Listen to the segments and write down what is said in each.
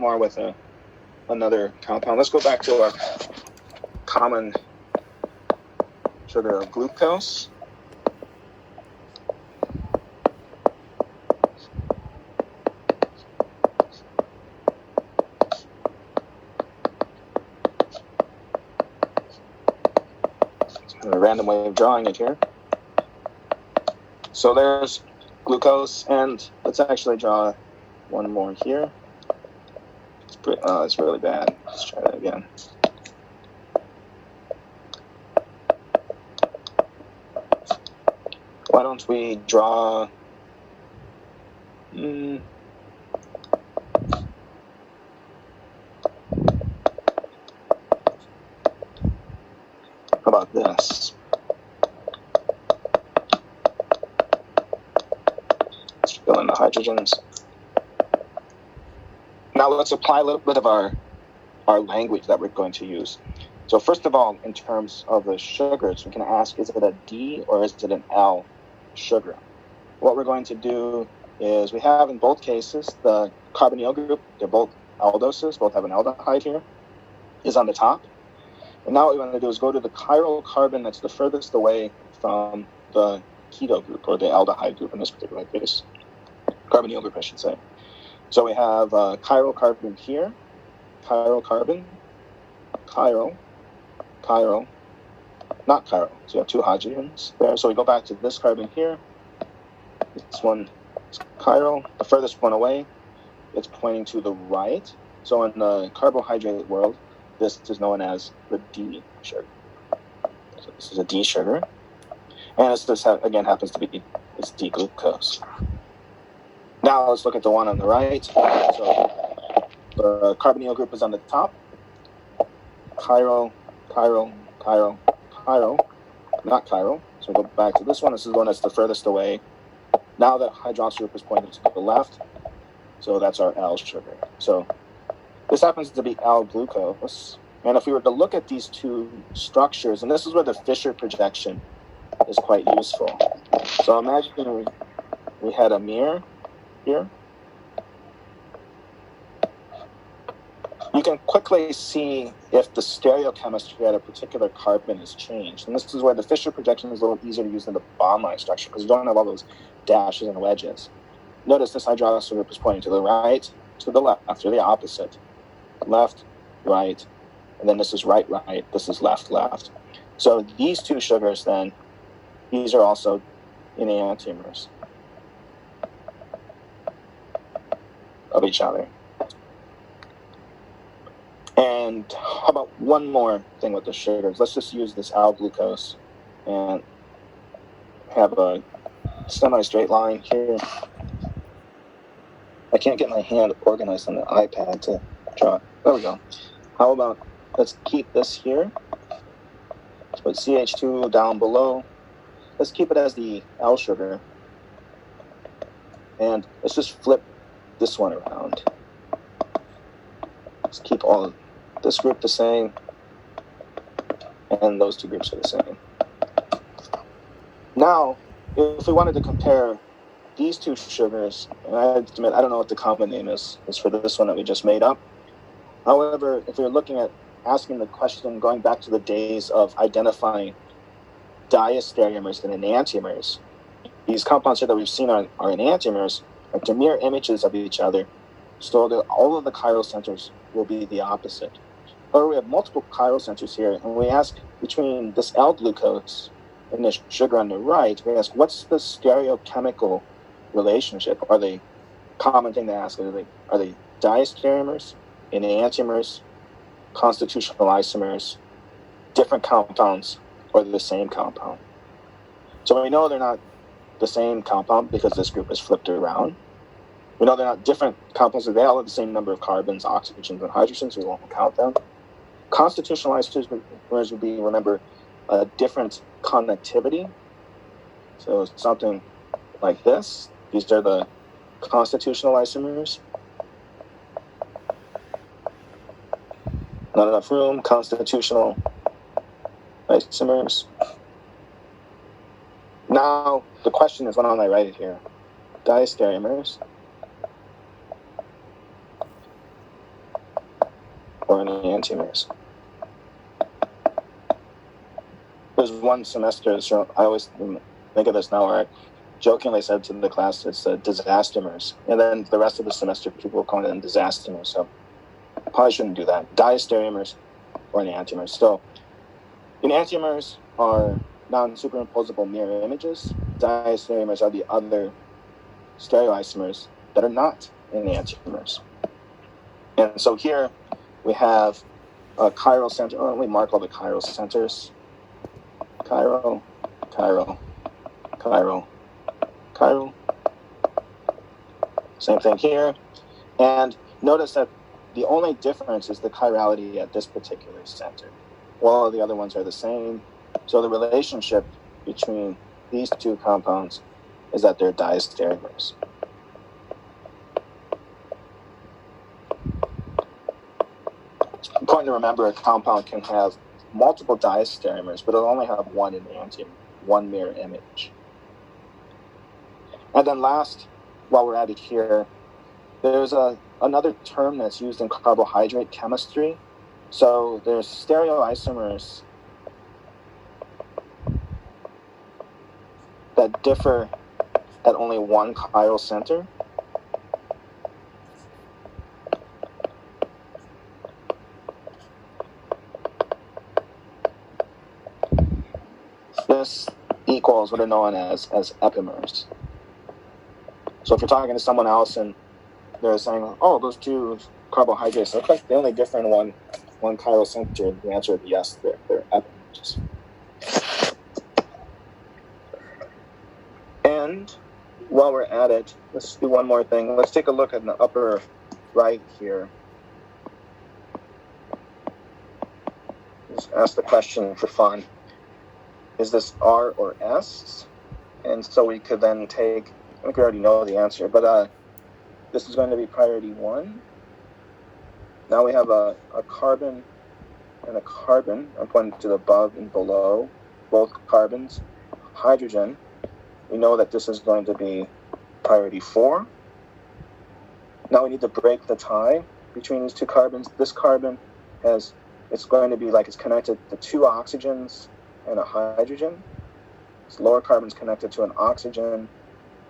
more with another compound. Let's go back to our common sugar of glucose. A random way of drawing it here. So there's glucose, and let's actually draw one more here. It's really bad. Let's try that again. Why don't we draw how about this? Let's fill in the hydrogens. Now let's apply a little bit of our language that we're going to use. So first of all, in terms of the sugars, we can ask, is it a D or is it an L sugar? What we're going to do is we have in both cases the carbonyl group, they're both aldoses, both have an aldehyde here, is on the top. And now what we want to do is go to the chiral carbon that's the furthest away from the keto group, or the aldehyde group in this particular case. Carbonyl group, I should say. So we have chiral carbon here, chiral carbon, chiral, chiral, not chiral. So you have two hydrogens there. So we go back to this carbon here. This one is chiral. The furthest one away, it's pointing to the right. So in the carbohydrate world, this is known as the D sugar. So this is a D sugar. And this again happens to be this D glucose. Now let's look at the one on the right. So the carbonyl group is on the top. Chiral, chiral, chiral, chiral, not chiral. So we'll go back to this one. This is the one that's the furthest away. Now the hydroxyl group is pointing to the left. So that's our L sugar. So this happens to be L-glucose. And if we were to look at these two structures, and this is where the Fischer projection is quite useful. So imagine we had a mirror here. You can quickly see if the stereochemistry at a particular carbon has changed. And this is where the Fischer projection is a little easier to use than the bond line structure, because you don't have all those dashes and wedges. Notice this hydroxyl group is pointing to the right, to the left, or the opposite. Left, right, and then this is right, right, this is left, left. So these two sugars then, these are also enantiomers of each other. And how about one more thing with the sugars? Let's just use this L-glucose and have a semi-straight line here. I can't get my hand organized on the iPad to draw. There we go. How about, let's keep this here. Let's put CH2 down below. Let's keep it as the L sugar. And let's just flip this one around. Let's keep all of this group the same. And those two groups are the same. Now, if we wanted to compare these two sugars, and I admit I don't know what the common name is for this one that we just made up. However, if we were looking at asking the question, going back to the days of identifying diastereomers and enantiomers, these compounds here that we've seen are enantiomers, are mirror images of each other, so that all of the chiral centers will be the opposite. Or we have multiple chiral centers here, and we ask between this L-glucose and this sugar on the right, we ask, what's the stereochemical relationship? Are they, common thing to ask, are they diastereomers, enantiomers, constitutional isomers, different compounds, or the same compound? So we know they're not the same compound because this group is flipped around. We know they're not different compounds, they all have the same number of carbons, oxygens, and hydrogens, so we won't count them. Constitutional isomers would be, remember, a different connectivity. So something like this. These are the constitutional isomers. Not enough room, constitutional isomers. Now, the question is, why don't I write it here? Diastereomers. or enantiomers. There's one semester, so I always think of this now, where I jokingly said to the class, it's disastomers. And then the rest of the semester, people will call them disastomers. So I probably shouldn't do that. Diastereomers or enantiomers. So enantiomers are non-superimposable mirror images. Diastereomers are the other stereoisomers that are not enantiomers. And so here we have a chiral center. Let me mark all the chiral centers. Chiral, chiral, chiral, chiral. Same thing here. And notice that the only difference is the chirality at this particular center. All the other ones are the same. So the relationship between these two compounds is that they're diastereomers. It's important to remember a compound can have multiple diastereomers, but it'll only have one enantiomer, one mirror image. And then last, while we're at it here, there's another term that's used in carbohydrate chemistry. So there's stereoisomers that differ at only one chiral center. This equals what are known as epimers. So if you're talking to someone else and they're saying, oh, those two carbohydrates look like they only differ in one chiral center, the answer would be yes, they're epimers. And while we're at it, let's do one more thing. Let's take a look at the upper right here. Just ask the question for fun. Is this R or S? And so we could then take, I think we already know the answer, but this is going to be priority 1. Now we have a carbon and a carbon. I'm pointing to the above and below, both carbons. Hydrogen, we know that this is going to be priority 4. Now we need to break the tie between these two carbons. This carbon it's going to be like it's connected to 2 oxygens and a hydrogen. This lower carbon is connected to an oxygen,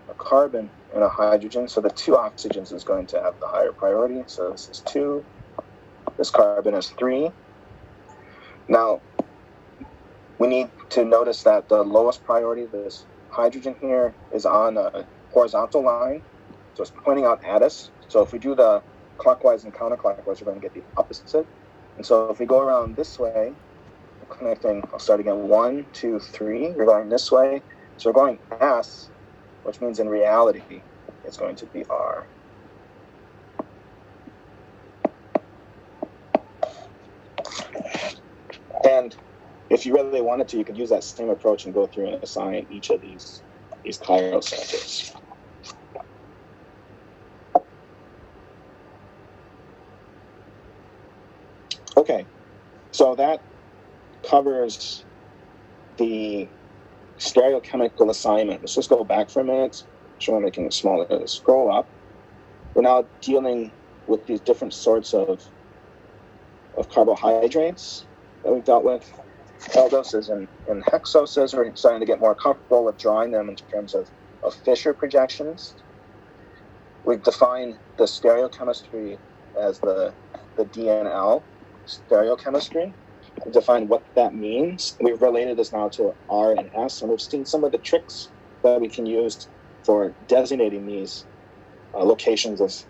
a carbon, and a hydrogen. So the 2 oxygens is going to have the higher priority. So this is 2. This carbon is 3. Now, we need to notice that the lowest priority, this hydrogen here, is on a horizontal line. So it's pointing out at us. So if we do the clockwise and counterclockwise, we're going to get the opposite. And so if we go around this way, connecting, I'll start again, 1, 2, 3, we're going this way. So we're going S, which means in reality, it's going to be R. And if you really wanted to, you could use that same approach and go through and assign each of these chiral centers. Okay, so that covers the stereochemical assignment. Let's just go back for a minute. Sure, I'm making it smaller. Let's scroll up. We're now dealing with these different sorts of carbohydrates that we've dealt with. Aldoses and hexoses. We're starting to get more comfortable with drawing them in terms of Fischer projections. We've defined the stereochemistry as the DNL stereochemistry. We've defined what that means. We've related this now to R and S, and we've seen some of the tricks that we can use for designating these locations as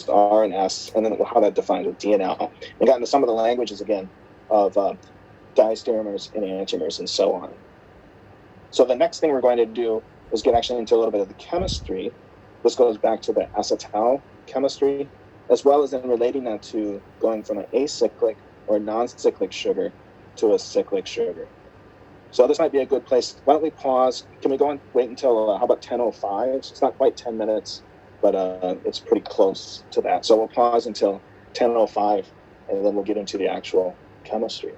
R and S, and then how that defines with DNL. We got into some of the languages again of diastereomers and enantiomers and so on. So the next thing we're going to do is get actually into a little bit of the chemistry. This goes back to the acetal chemistry, as well as in relating that to going from an acyclic or non-cyclic sugar to a cyclic sugar. So this might be a good place. Why don't we pause? Can we go and wait until, how about 10:05? It's not quite 10 minutes, but it's pretty close to that. So we'll pause until 10:05, and then we'll get into the actual chemistry.